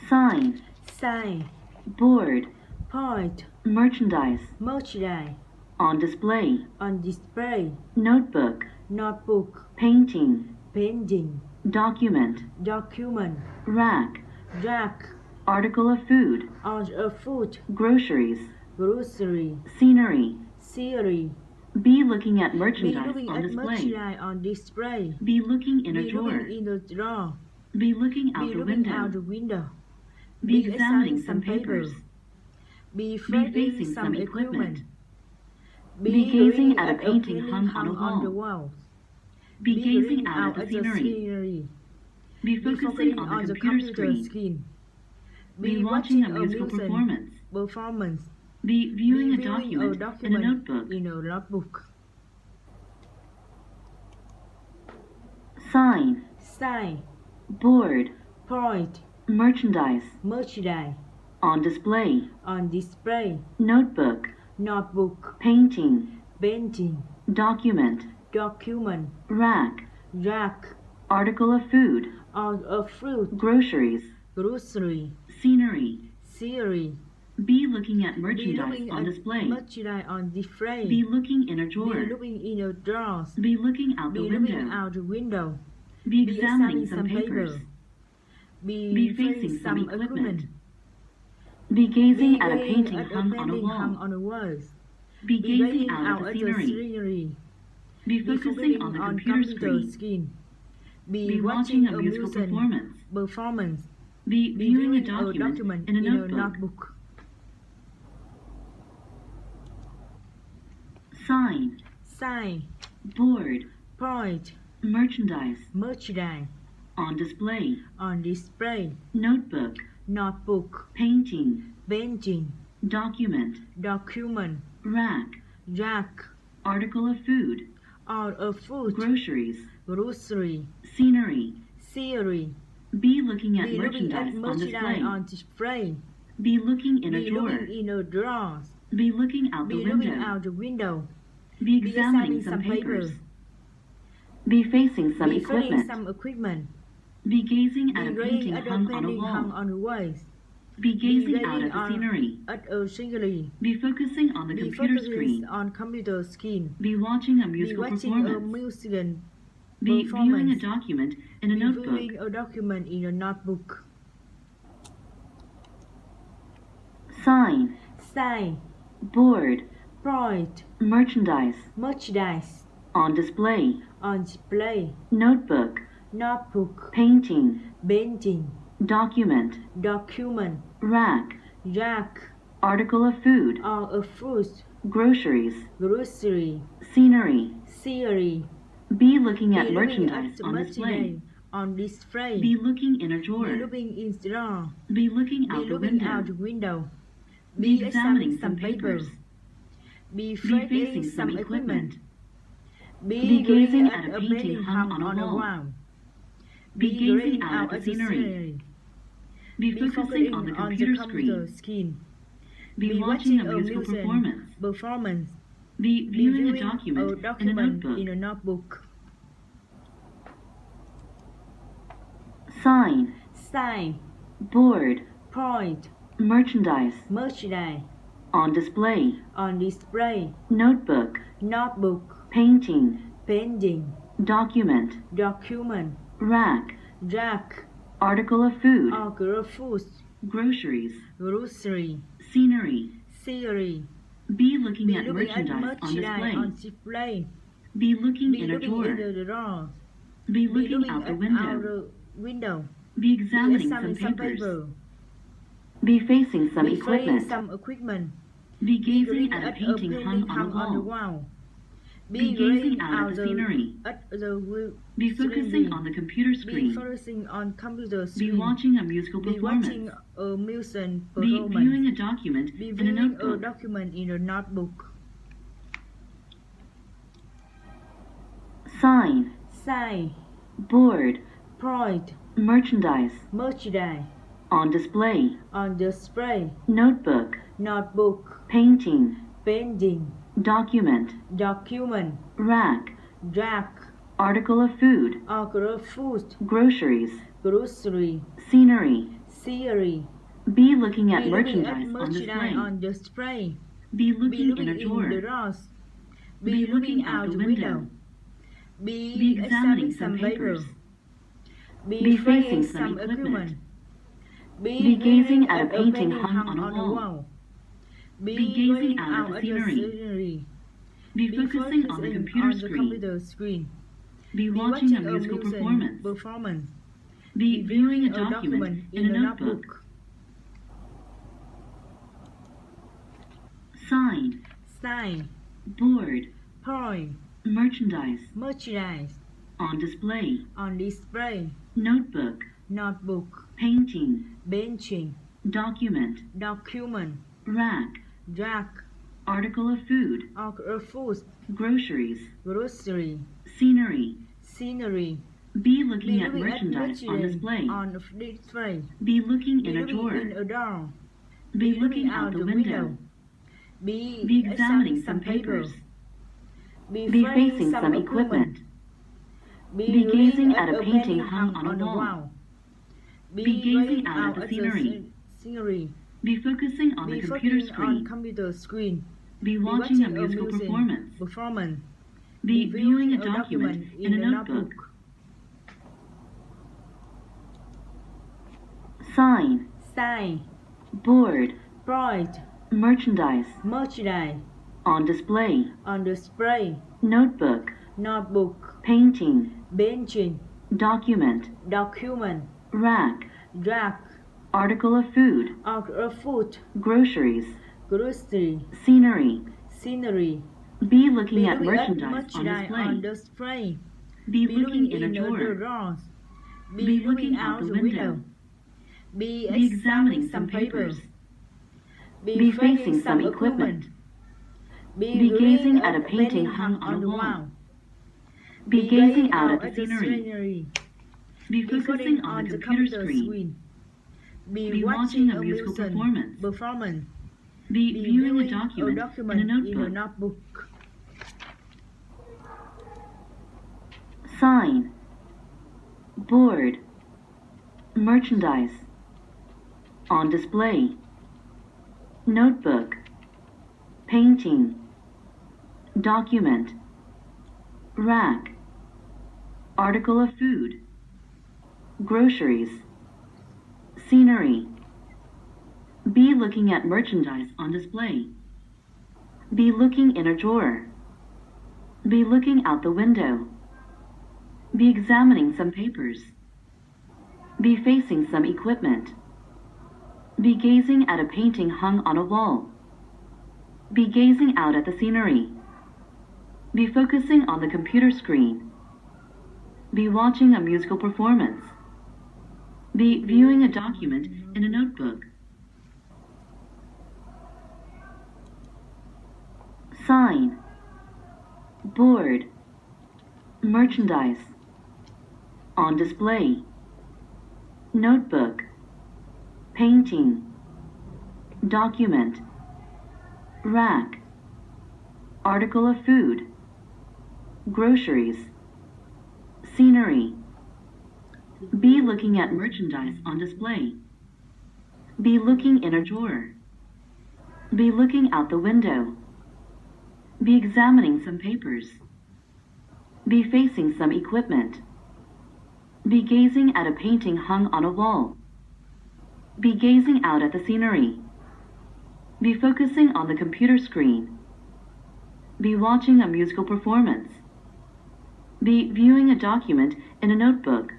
sign, sign, board, point, merchandise, merchandise, on display, on display, notebook, notebook, painting, painting, document, document, rack, rack, article of food, on a food, groceries, grocery, scenery. scenery. Be looking at Be merchandise looking on at display. merchandise on display. Be looking in a Be drawer. looking in the drawer. Be looking out Be the looking window. out the window. Be examining some papers. Be facing facing some some equipment. equipment. Be gazing looking at a painting painting hung on the wall. wall. Be gazing looking out at the scenery. scenery. Be Be focusing on the computer screen. Be watching a musical performance. Be viewing a document in a notebook. In a notebook. Sign, Sign, board, point, merchandise, merchandise, on display, on display, notebook, notebook, painting, painting, document, document, rack, rack, article of food, on a fruit, groceries, grocery, scenery. scenery. Be looking at Be merchandise looking on at display. merchandise on display. Be looking in a Be drawer. looking in a drawer. Be looking out Be the looking window. out the window. Be Be examining some papers. Be facing some equipment. equipment. Be gazing Be at a gazing painting at hung on a painting hung wall. on a wall. Be Be gazing out at the scenery. scenery. Be Be focusing on the computer screen. Be watching a musical performance. Be Be viewing a viewing document in a notebook. Sign, Sign, board, point, merchandise, merchandise, on display, on display, notebook, notebook, painting, painting, document, document, rack, rack, article of food, out of food, groceries, grocery, scenery. scenery. Be looking at Be looking at merchandise on display. display. Be looking in a Be drawer. looking in a drawer. Be looking out the Be looking window. out the window. Be Be examining some papers. Be facing some Be facing equipment. some equipment. Be gazing at a Be painting gazing at a hung on a painting hung wall. on a wall. Be gazing out gazing at the scenery. At a scenery. Be focusing on the Be computer focusing screen. on computer screen. Be watching a Be musical watching a performance. musical Be viewing a performance. document in a Be notebook. viewing a document in a notebook. Sign, Sign, board, point, merchandise, merchandise, on display, on display, notebook, notebook, painting, painting, document, document, rack, rack, article of food, or a fruit, groceries, grocery, scenery. scenery. Be looking Be at looking merchandise at on display. merchandise on display. Be looking in a Be drawer. looking in the drawer. Be looking Be out the looking out window. the window. Be examining some papers. Be facing facing some some equipment. equipment. Be gazing looking at a painting hung on a wall. Be Be gazing gazing out at the scenery. Be Be focusing on the computer screen. Be watching a musical performance. Be viewing a document in a notebook. in a notebook. Sign, Sign, board, point, merchandise, merchandise, on display, on display, notebook, notebook, painting, painting, document, document, rack, rack, article of food, or food, groceries, grocery, scenery. scenery. Be looking Be at looking at merchandise on merchandise on display. display. Be looking Be in a looking drawer. in the drawer. Be Be looking out the out window. the window. Be Be examining some examining some papers. paper. Be facing some Be facing equipment. some equipment. Be Be gazing gazing at a at painting hung on a wall. wall. Be gazing out at the scenery. At the Be focusing scenery. on the computer Be screen. focusing on computer Be screen. watching a musical Be watching performance. a music Be performance. viewing a document Be in a viewing a notebook. document in a notebook. Sign, Sign, board, point, merchandise, merchandise, on display, on display, notebook, notebook, painting, painting, document, document, rack, rack, article of food, or food, groceries, grocery, scenery. scenery. looking at merchandise on display. Be looking in a the drawer. drawers. Be looking out the window. Be examining some papers. Be facing some equipment. Be gazing at a painting hung on a wall. Be gazing out at the scenery. Be focusing on the computer screen. Be watching a musical performance. Be viewing a document in a notebook. Sign. Board. Point. Merchandise. On display. Notebook. Painting. Document. Rack. Article of food. Groceries. Scenery. Be looking at merchandise on display. Be looking in a drawer. Be looking out the window. Be examining some papers. Be facing some equipment. Be gazing at a painting hung on a wall. Be gazing out at the scenery. Be focusing on the computer screen. Be watching a musical performance. Be viewing a document in a notebook. Sign. Board. Merchandise. On display. Notebook. Painting. Document. Rack. Article of food. Groceries. Scenery. Be looking at merchandise on display. Be looking in a drawer. Be looking out the window. Be examining some papers. Be facing some equipment. Be gazing at a painting hung on a wall. Be gazing out at the scenery. Be focusing on the computer screen. Be watching a musical performance. Be viewing a document in a notebook. Sign. Board. Merchandise. On display. Notebook. Painting. Document. Rack. Article of food. Groceries. Scenery. Be looking at merchandise on display. Be looking in a drawer. Be looking out the window. Be examining some papers. Be facing some equipment. Be gazing at a painting hung on a wall. Be gazing out at the scenery. Be focusing on the computer screen. Be watching a musical performance. Be viewing a document in a notebook. Sign. Board. Merchandise. On display. Notebook. Painting. Document. Rack. Article of food. Groceries. Scenery. Be looking at merchandise on display. Be looking in a drawer. Be looking out the window. Be examining some papers. Be facing some equipment. Be gazing at a painting hung on a wall. Be gazing out at the scenery. Be focusing on the computer screen. Be watching a musical performance. Be viewing a document in a notebook.